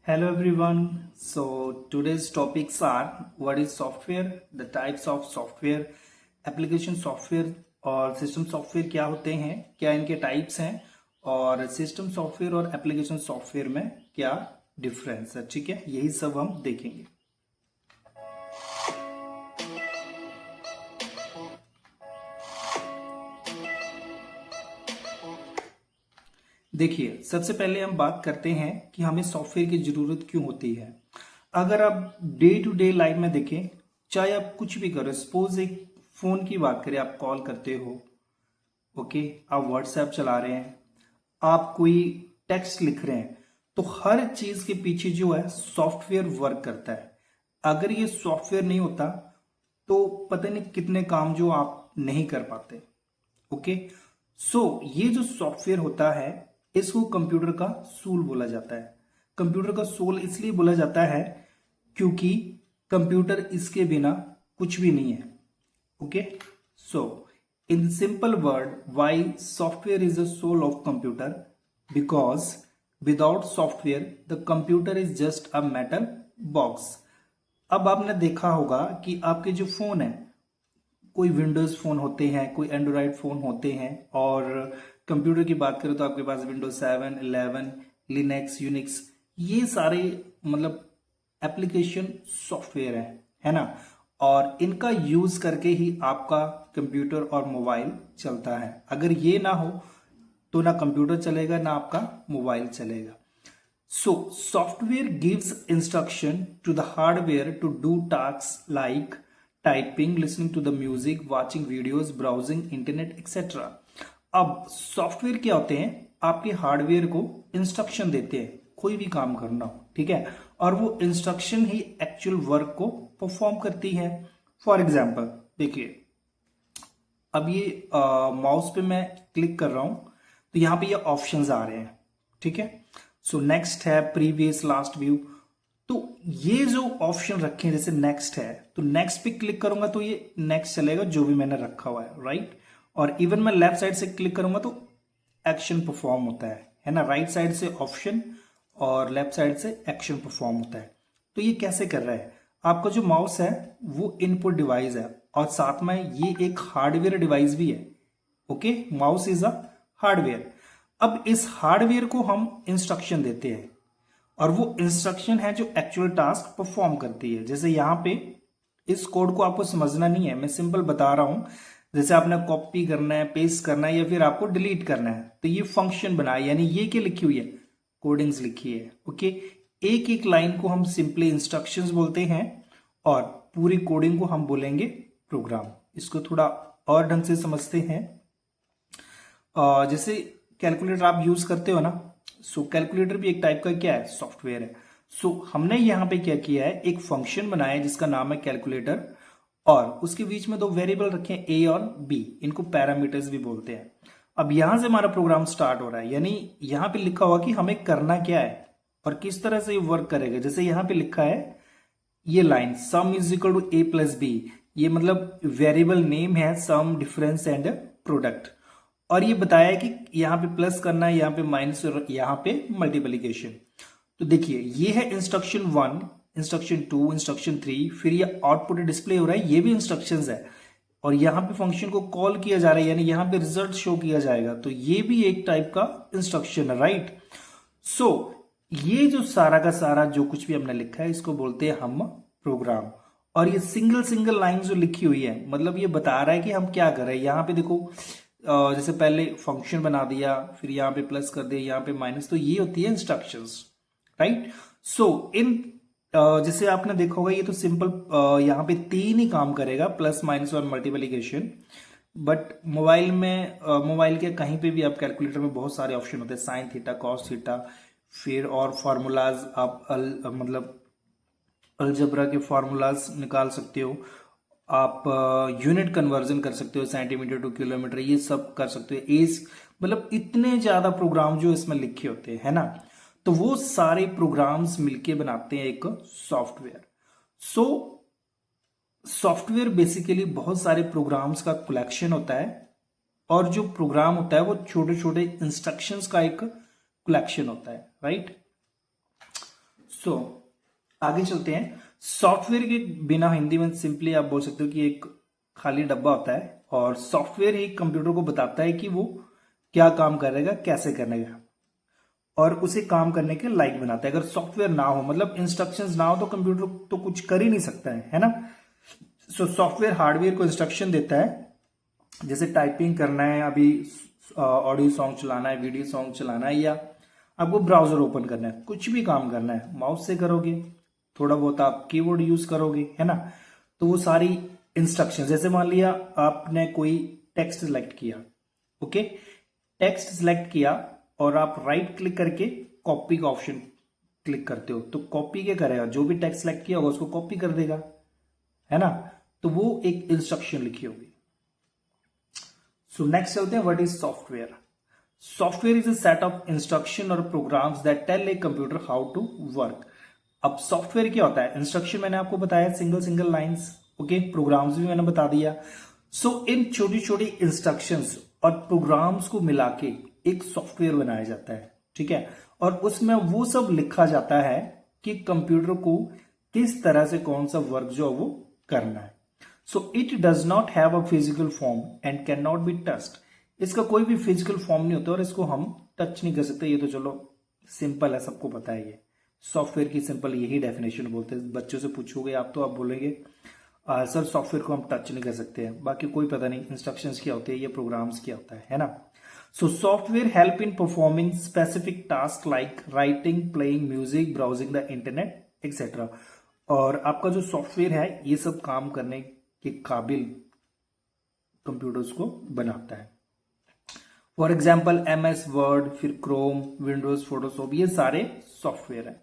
Hello everyone. So today's topics are what is software, the types of software, application software और system software क्या होते हैं, क्या इनके टाइप्स हैं और सिस्टम सॉफ्टवेयर और एप्लीकेशन सॉफ्टवेयर में क्या डिफरेंस है। ठीक है, यही सब हम देखेंगे। देखिए, सबसे पहले हम बात करते हैं कि हमें सॉफ्टवेयर की जरूरत क्यों होती है। अगर आप डे टू डे लाइफ में देखें, चाहे आप कुछ भी करो, सपोज एक फोन की बात करें, आप कॉल करते हो, ओके, आप व्हाट्सएप चला रहे हैं, आप कोई टेक्स्ट लिख रहे हैं, तो हर चीज के पीछे जो है सॉफ्टवेयर वर्क करता है। अगर ये सॉफ्टवेयर नहीं होता तो पता नहीं कितने काम जो आप नहीं कर पाते। ओके, सो ये जो सॉफ्टवेयर होता है इसको कंप्यूटर का सोल बोला जाता है। कंप्यूटर का सोल इसलिए बोला जाता है क्योंकि कंप्यूटर इसके बिना कुछ भी नहीं है। Okay, so in simple word, why software is the soul of computer? Because without software the computer is just a metal box. अब आपने देखा होगा कि आपके जो फोन है, कोई विंडोज फोन होते हैं, कोई एंड्रॉयड फोन होते हैं, और कंप्यूटर की बात करें तो आपके पास विंडोज 7, 11, लिनक्स, यूनिक्स, ये सारे मतलब एप्लीकेशन सॉफ्टवेयर है ना। और इनका यूज करके ही आपका कंप्यूटर और मोबाइल चलता है। अगर ये ना हो तो ना कंप्यूटर चलेगा ना आपका मोबाइल चलेगा। So, software gives instruction to the hardware to do tasks like typing, listening to the music, watching videos, browsing internet, etc. अब सॉफ्टवेयर क्या होते हैं? आपके हार्डवेयर को इंस्ट्रक्शन देते हैं कोई भी काम करना हो, ठीक है, और वो इंस्ट्रक्शन ही एक्चुअल वर्क को परफॉर्म करती है। फॉर एग्जाम्पल देखिए, अब ये माउस पे मैं क्लिक कर रहा हूं तो यहां पे ये ऑप्शंस आ रहे हैं, ठीक है। सो नेक्स्ट है, प्रीवियस, लास्ट व्यू। तो ये जो ऑप्शन रखे हैं, जैसे नेक्स्ट है तो नेक्स्ट पे क्लिक करूंगा तो ये नेक्स्ट चलेगा जो भी मैंने रखा हुआ है, राइट। और इवन मैं लेफ्ट साइड से क्लिक करूंगा तो एक्शन परफॉर्म होता है ना। राइट साइड से ऑप्शन और लेफ्ट साइड से एक्शन परफॉर्म होता है। तो ये कैसे कर रहा है? आपका जो माउस है वो इनपुट डिवाइस है और साथ में ये एक हार्डवेयर डिवाइस भी है। Okay, mouse is a hardware. अब इस हार्डवेयर को हम इंस्ट्रक्शन देते हैं और वो इंस्ट्रक्शन है जो एक्चुअल टास्क परफॉर्म करती है। जैसे यहां पे इस कोड को आपको समझना नहीं है, मैं सिंपल बता रहा हूं। जैसे आपने कॉपी करना है, पेस्ट करना है या फिर आपको डिलीट करना है, तो ये फंक्शन बना है, यानी ये क्या लिखी हुई है? कोडिंग्स लिखी है। ओके, एक एक लाइन को हम सिंपली इंस्ट्रक्शंस बोलते हैं और पूरी कोडिंग को हम बोलेंगे प्रोग्राम। इसको थोड़ा और ढंग से समझते हैं। जैसे कैलकुलेटर आप यूज करते हो ना, सो कैलकुलेटर भी एक टाइप का क्या है? सॉफ्टवेयर है। सो हमने यहां पे क्या किया है, एक फंक्शन बनाया है जिसका नाम है कैलकुलेटर, और उसके बीच में दो वेरिएबल रखे हैं, ए और बी, इनको पैरामीटर्स भी बोलते हैं। अब यहां से हमारा प्रोग्राम स्टार्ट हो रहा है, यानी यहां पे लिखा हुआ कि हमें करना क्या है और किस तरह से ये वर्क करेगा। जैसे यहां पे लिखा है ये line, sum is equal to A plus B, ये मतलब वेरिएबल नेम है सम, डिफरेंस एंड प्रोडक्ट। और ये बताया है कि यहां पे प्लस करना है, यहां पे माइनस और यहां पे मल्टीप्लीकेशन। तो देखिए, ये है इंस्ट्रक्शन 1, इंस्ट्रक्शन 2, इंस्ट्रक्शन 3, फिर ये आउटपुट डिस्प्ले हो रहा है, ये भी इंस्ट्रक्शंस है। और यहां पे फंक्शन को कॉल किया जा रहा है, यानी यहां पे रिजल्ट शो किया जाएगा, तो ये भी एक टाइप का इंस्ट्रक्शन है, राइट। सो ये जो सारा का सारा जो कुछ भी हमने लिखा है इसको बोलते हैं हम प्रोग्राम। और ये सिंगल सिंगल लाइन जो लिखी हुई है, मतलब ये बता रहा है कि हम क्या कर रहे हैं। यहां पे देखो, जैसे पहले फंक्शन बना दिया, फिर यहां पे प्लस कर दिया, यहां पे माइनस, तो ये होती है इंस्ट्रक्शंस, राइट। सो इन जैसे आपने देखा होगा, ये तो सिंपल यहां पे 3 ही काम करेगा, प्लस, माइनस और मल्टीप्लिकेशन। बट मोबाइल में मोबाइल के कहीं पे भी आप कैलकुलेटर में बहुत सारे ऑप्शन होते हैं, साइन थीटा, कॉस थीटा, फिर और फार्मूलाज आप मतलब अलजबरा के फार्मूलाज निकाल सकते हो, आप यूनिट कन्वर्जन कर सकते हो, सेंटीमीटर टू किलोमीटर, ये सब कर सकते हो। एज मतलब इतने ज्यादा प्रोग्राम जो इसमें लिखे होते हैं, है ना। तो वो सारे प्रोग्राम्स मिलके बनाते हैं एक सॉफ्टवेयर। सो सॉफ्टवेयर बेसिकली बहुत सारे प्रोग्राम्स का कलेक्शन होता है, और जो प्रोग्राम होता है वो छोटे छोटे इंस्ट्रक्शंस का एक कलेक्शन होता है, राइट। सो आगे चलते हैं। सॉफ्टवेयर के बिना हिंदी में सिंपली आप बोल सकते हो कि एक खाली डब्बा होता है और सॉफ्टवेयर ही कंप्यूटर को बताता है कि वो क्या काम करेगा, कैसे करेगा और उसे काम करने के लायक बनाता है। अगर सॉफ्टवेयर ना हो, मतलब इंस्ट्रक्शंस ना हो, तो कंप्यूटर तो कुछ कर ही नहीं सकता है ना। सो सॉफ्टवेयर हार्डवेयर को इंस्ट्रक्शन देता है, जैसे टाइपिंग करना है, अभी ऑडियो सॉन्ग चलाना है, वीडियो सॉन्ग चलाना है, या आपको ब्राउजर ओपन करना है, कुछ भी काम करना है माउस से करोगे, थोड़ा बहुत आप कीबोर्ड यूज करोगे, है ना। तो वो सारी इंस्ट्रक्शन, जैसे मान लिया आपने कोई टेक्स्ट सिलेक्ट किया, ओके, टेक्स्ट सिलेक्ट किया और आप राइट क्लिक करके कॉपी का ऑप्शन क्लिक करते हो, तो कॉपी क्या करेगा, जो भी टेक्स्ट सिलेक्ट किया होगा उसको कॉपी कर देगा, है ना। तो वो एक इंस्ट्रक्शन लिखी होगी। सो नेक्स्ट चलते हैं, what is software. Software is a set of instruction और programs that tell a computer how to work. अब सॉफ्टवेयर क्या होता है, इंस्ट्रक्शन मैंने आपको बताया, सिंगल लाइंस, ओके, प्रोग्राम्स भी मैंने बता दिया। सो इन छोटी छोटी इंस्ट्रक्शंस और प्रोग्राम्स को मिला के एक सॉफ्टवेयर बनाया जाता है, ठीक है, और उसमें वो सब लिखा जाता है कि कंप्यूटर को किस तरह से कौन सा वर्क जो है वो करना है। So it does not have a physical form and can not be touched. इसका कोई भी फिजिकल फॉर्म नहीं होता और इसको हम टच नहीं कर सकते। ये तो चलो सिंपल है, सबको पता है। ये सॉफ्टवेयर की सिंपल यही डेफिनेशन बोलते हैं। बच्चों से पूछोगे आप तो आप बोलेंगे सर सॉफ्टवेयर को हम टच नहीं कर सकते हैं, बाकी कोई पता नहीं इंस्ट्रक्शंस क्या होते हैं, ये प्रोग्राम्स क्या होता है ना। So software help in performing specific task like writing, playing music, browsing the internet etcetera. और आपका जो सॉफ्टवेयर है ये सब काम करने के काबिल कंप्यूटर्स को बनाता है। फॉर एग्जाम्पल MS वर्ड, फिर क्रोम, विंडोज, फोटोशॉप, ये सारे सॉफ्टवेयर है।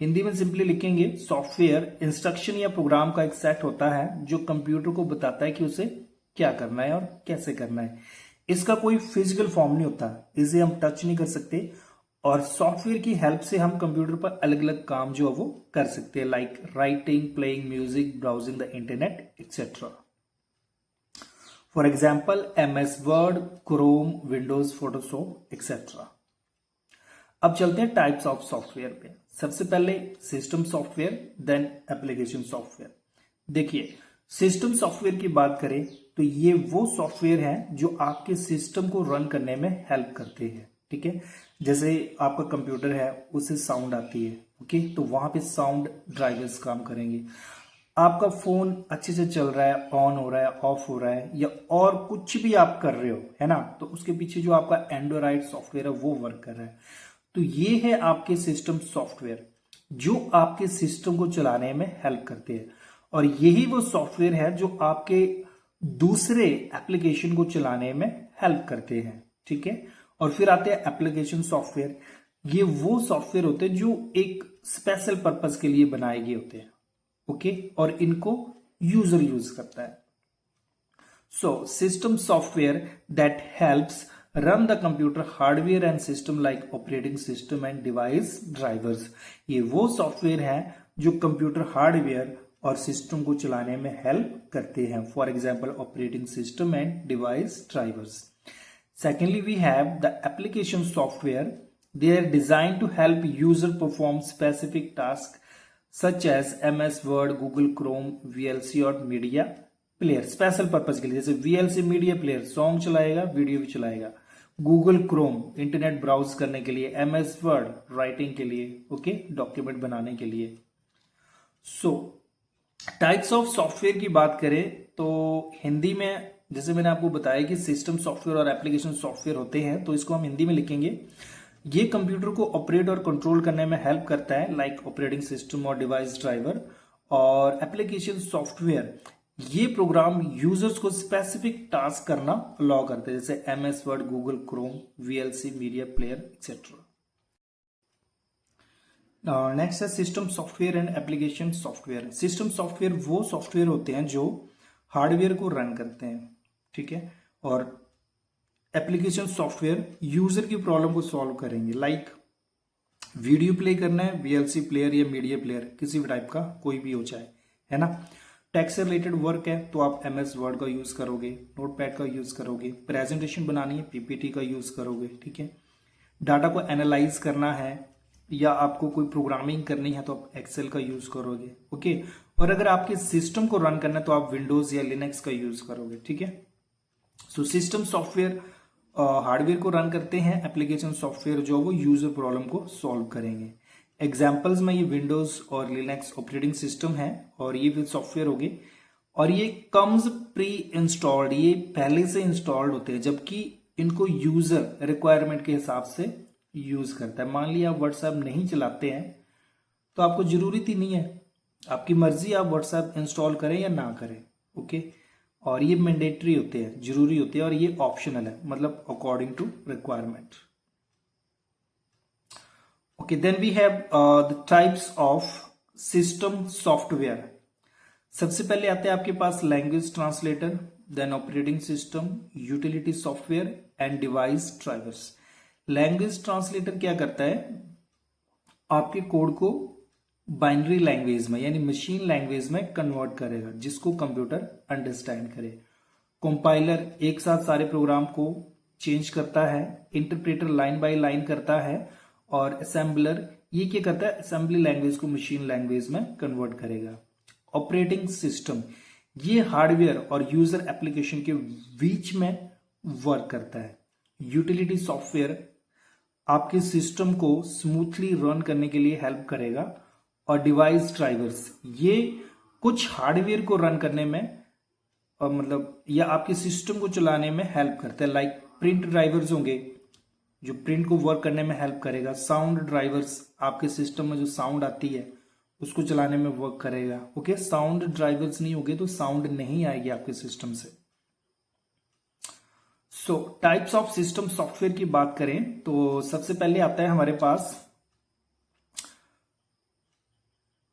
हिंदी में सिंपली लिखेंगे, सॉफ्टवेयर इंस्ट्रक्शन या प्रोग्राम का एक सेट होता है जो कंप्यूटर को बताता है कि उसे क्या करना है और कैसे करना है। इसका कोई फिजिकल फॉर्म नहीं होता, इसे हम टच नहीं कर सकते और सॉफ्टवेयर की हेल्प से हम कंप्यूटर पर अलग अलग काम जो है वो कर सकते हैं, like writing, playing music, browsing the internet etcetera. For example MS word, Chrome, Windows, Photoshop etcetera. अब चलते हैं टाइप्स ऑफ सॉफ्टवेयर पे। सबसे पहले system software, then application software. देखिए, सिस्टम सॉफ्टवेयर की बात करें तो ये वो सॉफ्टवेयर हैं जो आपके सिस्टम को रन करने में हेल्प करते हैं, ठीक है। जैसे आपका कंप्यूटर है, उससे साउंड आती है, ओके, तो वहां पे साउंड ड्राइवर्स काम करेंगे। आपका फोन अच्छे से चल रहा है, ऑन हो रहा है, ऑफ हो रहा है, या और कुछ भी आप कर रहे हो, है ना, तो उसके पीछे जो आपका एंड्रॉइड सॉफ्टवेयर है वो वर्क कर रहा है। तो ये है आपके सिस्टम सॉफ्टवेयर जो आपके सिस्टम को चलाने में हेल्प करते हैं, और यही वो सॉफ्टवेयर है जो आपके दूसरे एप्लीकेशन को चलाने में हेल्प करते हैं, ठीक है। और फिर आते हैं एप्लीकेशन सॉफ्टवेयर। ये वो सॉफ्टवेयर होते हैं जो एक स्पेशल पर्पस के लिए बनाए गए होते हैं, ओके, और इनको यूजर यूज करता है। So system software that helps run the computer hardware and system like operating system and device drivers. ये वो सॉफ्टवेयर हैं जो कंप्यूटर हार्डवेयर और सिस्टम को चलाने में हेल्प करते हैं। For example operating system and device drivers. Secondly we have the application software. They are design to help user perform specific task such as MS word, Google Chrome, VLC और media player. Special purpose के लिए, जैसे VLC media player song चलाएगा, video भी चलाएगा, Google Chrome internet browse करने के लिए, MS वर्ड राइटिंग के लिए, ओके, डॉक्यूमेंट बनाने के लिए। सो टाइप्स ऑफ सॉफ्टवेयर की बात करें तो हिंदी में जैसे मैंने आपको बताया कि सिस्टम सॉफ्टवेयर और एप्लीकेशन सॉफ्टवेयर होते हैं, तो इसको हम हिंदी में लिखेंगे। ये कंप्यूटर को ऑपरेट और कंट्रोल करने में हेल्प करता है, लाइक ऑपरेटिंग सिस्टम और डिवाइस ड्राइवर। और एप्लीकेशन सॉफ्टवेयर ये प्रोग्राम यूजर्स को स्पेसिफिक टास्क करना अलाउ करते हैं, जैसे MS word, Google Chrome, VLC media player etcetera. Next है system software and application software. System software वो सॉफ्टवेयर होते हैं जो हार्डवेयर को रन करते हैं, ठीक है, और एप्लीकेशन सॉफ्टवेयर यूजर की प्रॉब्लम को सॉल्व करेंगे, लाइक वीडियो प्ले करना है, VLC प्लेयर या मीडिया प्लेयर, किसी भी टाइप का कोई भी हो जाए, है ना। टेक्स्ट से रिलेटेड वर्क है तो आप MS वर्ड का यूज करोगे, नोटपैड का यूज करोगे, प्रेजेंटेशन बनानी है PPT का यूज करोगे, ठीक है। डाटा को एनालाइज करना है या आपको कोई प्रोग्रामिंग करनी है तो आप एक्सेल का यूज करोगे। ओके, और अगर आपके सिस्टम को रन करना है तो आप विंडोज या लिनक्स का यूज करोगे। ठीक है, सो सिस्टम सॉफ्टवेयर हार्डवेयर को रन करते हैं, एप्लीकेशन सॉफ्टवेयर जो वो यूजर प्रॉब्लम को सॉल्व करेंगे। एग्जाम्पल्स में ये विंडोज और लिनक्स ऑपरेटिंग सिस्टम है और ये फिर सॉफ्टवेयर हो गए, और ये कम्स प्री इंस्टॉल्ड, ये पहले से इंस्टॉल्ड होते हैं, जबकि इनको यूजर रिक्वायरमेंट के हिसाब से यूज करता है। मान लिया आप व्हाट्सएप नहीं चलाते हैं तो आपको जरूरत ही नहीं है, आपकी मर्जी, आप व्हाट्सएप इंस्टॉल करें या ना करें। ओके, और ये मैंडेटरी होते हैं, जरूरी होते हैं, और ये ऑप्शनल है, मतलब according to requirement. Okay, then we have the types of system software. सबसे पहले आते हैं आपके पास language translator, then operating system, utility software and device drivers. Language translator क्या करता है, आपके कोड को बाइनरी लैंग्वेज में यानी मशीन लैंग्वेज में कन्वर्ट करेगा, जिसको कंप्यूटर अंडरस्टैंड करे। कंपाइलर एक साथ सारे प्रोग्राम को चेंज करता है, इंटरप्रेटर लाइन बाय लाइन करता है, और असेंबलर ये क्या करता है, असेंबली लैंग्वेज को मशीन लैंग्वेज में कन्वर्ट करेगा। ऑपरेटिंग सिस्टम ये हार्डवेयर और यूजर एप्लीकेशन के बीच में वर्क करता है। यूटिलिटी सॉफ्टवेयर आपके सिस्टम को स्मूथली रन करने के लिए हेल्प करेगा, और डिवाइस ड्राइवर्स ये कुछ हार्डवेयर को रन करने में मतलब या आपके सिस्टम को चलाने में हेल्प करते हैं। लाइक प्रिंट ड्राइवर्स होंगे जो प्रिंट को वर्क करने में हेल्प करेगा। साउंड ड्राइवर्स आपके सिस्टम में जो साउंड आती है उसको चलाने में वर्क करेगा। ओके, साउंड ड्राइवर्स नहीं होंगे तो साउंड नहीं आएगी आपके सिस्टम से। सो टाइप्स ऑफ सिस्टम सॉफ्टवेयर की बात करें तो सबसे पहले आता है हमारे पास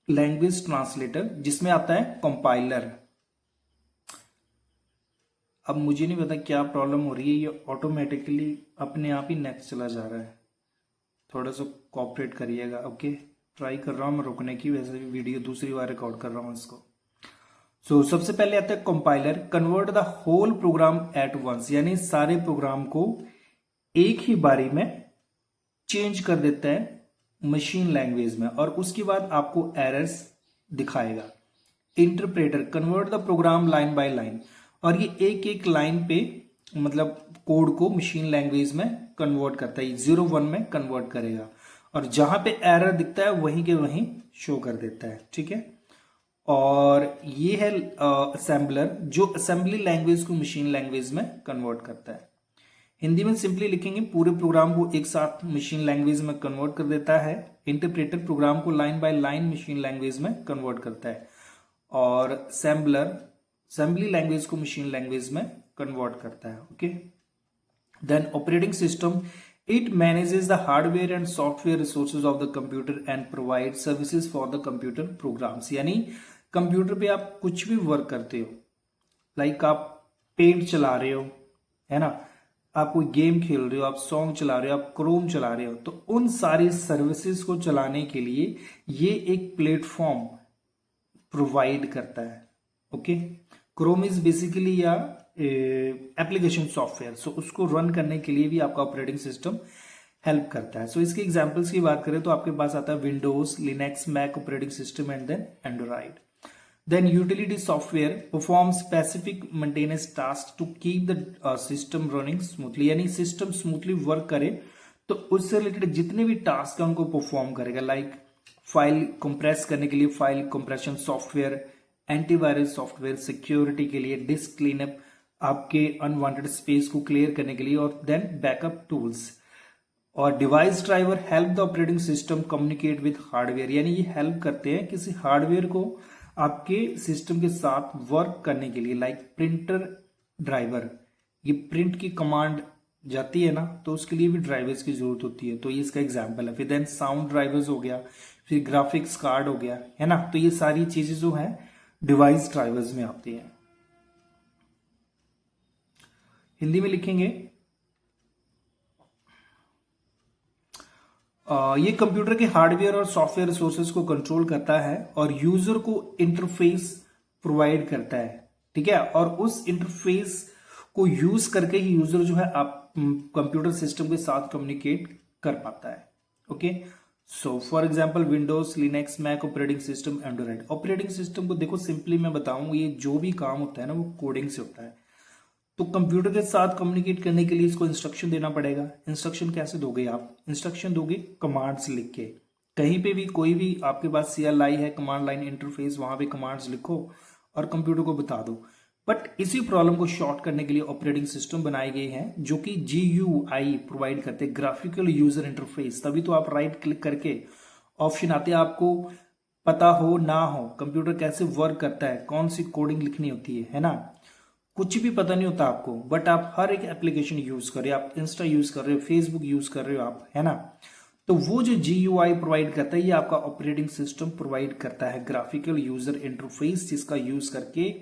लैंग्वेज ट्रांसलेटर, जिसमें आता है कंपाइलर। अब मुझे नहीं पता क्या प्रॉब्लम हो रही है, ये ऑटोमेटिकली अपने आप ही नेक्स्ट चला जा रहा है, थोड़ा सा कोऑपरेट करिएगा। ओके, ट्राई कर रहा हूं मैं रुकने की, वैसे भी वीडियो दूसरी बार रिकॉर्ड कर रहा हूं इसको। सो सबसे पहले आता है compiler, convert the whole program at once, यानी सारे प्रोग्राम को एक ही बारी में चेंज कर देता है मशीन लैंग्वेज में, और उसके बाद आपको एरर्स दिखाएगा। Interpreter convert the program line by line, और ये एक एक लाइन पे मतलब कोड को मशीन लैंग्वेज में कन्वर्ट करता है, 0-1 में कन्वर्ट करेगा, और जहां पे एरर दिखता है वहीं के वहीं शो कर देता है। ठीक है, और ये है असेंबलर जो असेंबली लैंग्वेज को मशीन लैंग्वेज में कन्वर्ट करता है। हिंदी में सिंपली लिखेंगे, पूरे प्रोग्राम को एक साथ मशीन लैंग्वेज में कन्वर्ट कर देता है। इंटरप्रेटर प्रोग्राम को line by line machine language में कन्वर्ट करता है, और असेंबलर असेंबली लैंग्वेज को मशीन लैंग्वेज में कन्वर्ट करता है। Okay, then operating system it manages the hardware and software resources of the computer and provide services for the computer programs. यानी computer पे आप कुछ भी वर्क करते हो, लाइक आप पेंट चला रहे हो, है ना, आप कोई गेम खेल रहे हो, आप सॉन्ग चला रहे हो, आप क्रोम चला रहे हो, तो उन सारी सर्विसेज को चलाने के लिए ये एक प्लेटफॉर्म प्रोवाइड करता है। ओके, क्रोम इज बेसिकली या एप्लीकेशन सॉफ्टवेयर, सो उसको रन करने के लिए भी आपका ऑपरेटिंग सिस्टम हेल्प करता है। सो इसके एग्जांपल्स की बात करें तो आपके पास आता है Windows, Linux, Mac operating system and then Android. Then utility software performs specific maintenance tasks to keep the system running smoothly, यानी सिस्टम स्मूथली वर्क करे तो उससे रिलेटेड जितने भी टास्क है उनको परफॉर्म करेगा। लाइक फाइल कंप्रेस करने के लिए file compression software, antivirus software, security के लिए डिस्क क्लीनअप, आपके अनवांटेड स्पेस को क्लियर करने के लिए, और देन बैकअप टूल्स। और device driver help the operating system communicate with hardware, यानी ये हेल्प करते हैं किसी हार्डवेयर को आपके सिस्टम के साथ वर्क करने के लिए। लाइक प्रिंटर ड्राइवर, ये प्रिंट की कमांड जाती है ना, तो उसके लिए भी ड्राइवर्स की जरूरत होती है, तो ये इसका एग्जांपल है। फिर देन साउंड ड्राइवर्स हो गया, फिर ग्राफिक्स कार्ड हो गया, है ना, तो ये सारी चीजें जो है डिवाइस ड्राइवर्स में आती हैं। हिंदी में लिखेंगे, ये कंप्यूटर के हार्डवेयर और सॉफ्टवेयर रिसोर्सेज को कंट्रोल करता है और यूजर को इंटरफेस प्रोवाइड करता है। ठीक है, और उस इंटरफेस को यूज करके ही यूजर जो है आप कंप्यूटर सिस्टम के साथ कम्युनिकेट कर पाता है। Okay, so for example Windows, Linux, Mac operating system, Android. Operating system को देखो सिंपली मैं बताऊं, ये जो भी काम होता है ना वो कोडिंग से होता है। तो कंप्यूटर के साथ कम्युनिकेट करने के लिए इसको इंस्ट्रक्शन देना पड़ेगा। इंस्ट्रक्शन कैसे दोगे आप? इंस्ट्रक्शन दोगे कमांड्स लिख के। कहीं पे भी कोई भी आपके पास CLI है, कमांड लाइन इंटरफेस, वहां पे कमांड्स लिखो और कंप्यूटर को बता दो। बट इसी प्रॉब्लम को शॉर्ट करने के लिए ऑपरेटिंग सिस्टम बनाए गए हैं जो कि GUI प्रोवाइड करते हैं, ग्राफिकल यूजर इंटरफेस। तभी तो आप राइट क्लिक करके ऑप्शन आते हैं, आपको पता हो ना हो कंप्यूटर कैसे वर्क करता है, कौन सी कोडिंग लिखनी होती है ना। कुछ भी पता नहीं होता आपको, बट आप हर एक एप्लीकेशन यूज कर रहे हो, आप इंस्टा यूज कर रहे हो, फेसबुक यूज कर रहे हो आप, है ना। तो वो जो GUI प्रोवाइड करता है ये आपका ऑपरेटिंग सिस्टम प्रोवाइड करता है, ग्राफिकल यूजर इंटरफेस, जिसका यूज करके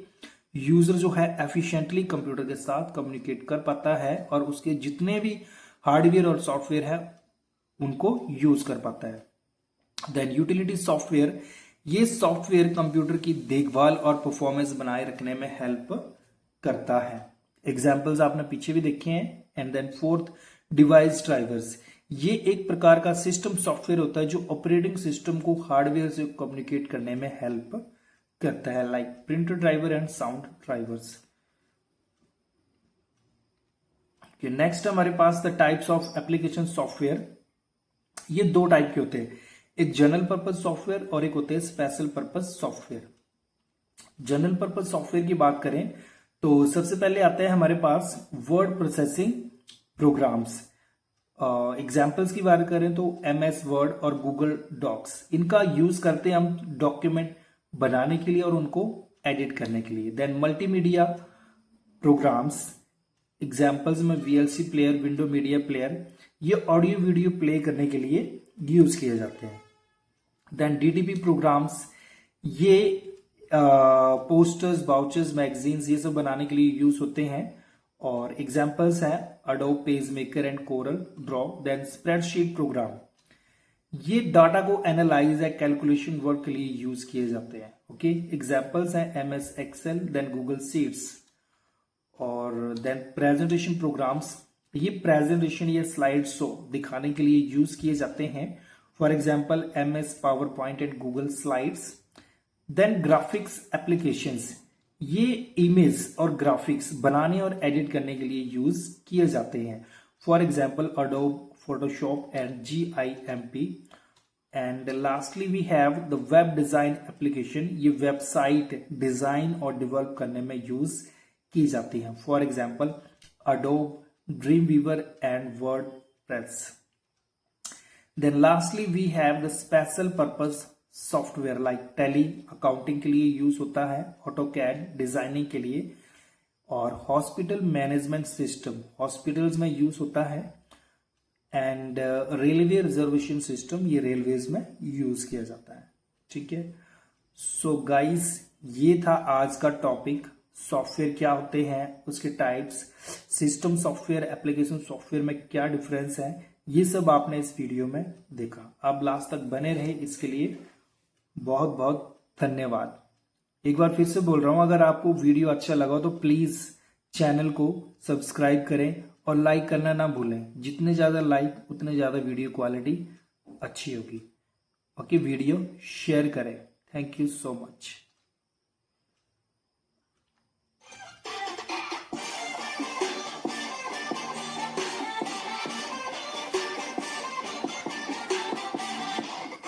यूजर जो है एफिशिएंटली कंप्यूटर के साथ कम्युनिकेट कर पाता है और उसके जितने भी हार्डवेयर और सॉफ्टवेयर है उनको यूज कर पाता है। देन यूटिलिटी सॉफ्टवेयर, ये सॉफ्टवेयर कंप्यूटर की देखभाल और परफॉर्मेंस बनाए रखने में हेल्प करता है। एग्जाम्पल्स आपने पीछे भी देखे हैं। And then fourth, device drivers, ये एक प्रकार का सिस्टम सॉफ्टवेयर होता है जो ऑपरेटिंग सिस्टम को हार्डवेयर से कम्युनिकेट करने में हेल्प करता है, like printer driver and sound drivers. Next हमारे पास the types of application software. ये दो टाइप के होते हैं, एक जनरल पर्पज सॉफ्टवेयर और एक होते हैं special purpose software. General purpose software की बात करें तो सबसे पहले आता है हमारे पास वर्ड प्रोसेसिंग प्रोग्राम्स। एग्जाम्पल्स की बात करें तो MS वर्ड और गूगल डॉक्स, इनका यूज करते हैं हम डॉक्यूमेंट बनाने के लिए और उनको एडिट करने के लिए। देन मल्टीमीडिया प्रोग्राम्स, एग्जाम्पल्स में VLC player, window media player, ये ऑडियो वीडियो प्ले करने के लिए यूज किए जाते हैं। देन DTP प्रोग्राम्स, ये पोस्टर्स, वाउचर्स, मैगजीन्स, ये सब बनाने के लिए यूज होते हैं। और एग्जाम्पल्स हैं Adobe page maker and Corel draw. Then spreadsheet program, ये डाटा को एनालाइज या कैलकुलेशन वर्क के लिए यूज किए जाते हैं। ओके, एग्जाम्पल्स हैं MS Excel, then Google sheets. और देन प्रेजेंटेशन प्रोग्राम्स, ये प्रेजेंटेशन या स्लाइड शो दिखाने के लिए यूज किए जाते हैं। For example MS PowerPoint and Google slides. Then graphics applications, ये इमेज और ग्राफिक्स बनाने और एडिट करने के लिए यूज किए जाते हैं। For example Adobe Photoshop and GIMP। And lastly we have the web design application, ये वेबसाइट डिजाइन और डेवलप करने में यूज की जाती है। For example Adobe Dreamweaver and WordPress. Then lastly we have the special purpose software like Tally, accounting के लिए use होता है, ऑटोकैड डिजाइनिंग के लिए, और हॉस्पिटल मैनेजमेंट सिस्टम, हॉस्पिटल्स में यूज होता है। एंड रेलवे रिजर्वेशन सिस्टम, ये रेलवेज में यूज किया जाता है। ठीक है, सो गाइस ये था आज का टॉपिक, सॉफ्टवेयर क्या होते हैं, उसके types, system software, application software में क्या डिफरेंस है, ये सब आपने इस वीडियो में देखा। आप लास्ट तक बने रहे, इसके लिए बहुत बहुत धन्यवाद। एक बार फिर से बोल रहा हूं, अगर आपको वीडियो अच्छा लगा तो प्लीज चैनल को सब्सक्राइब करें और लाइक करना ना भूलें। जितने ज्यादा लाइक उतने ज्यादा वीडियो क्वालिटी अच्छी होगी। ओके, वीडियो शेयर करें। Thank you so much.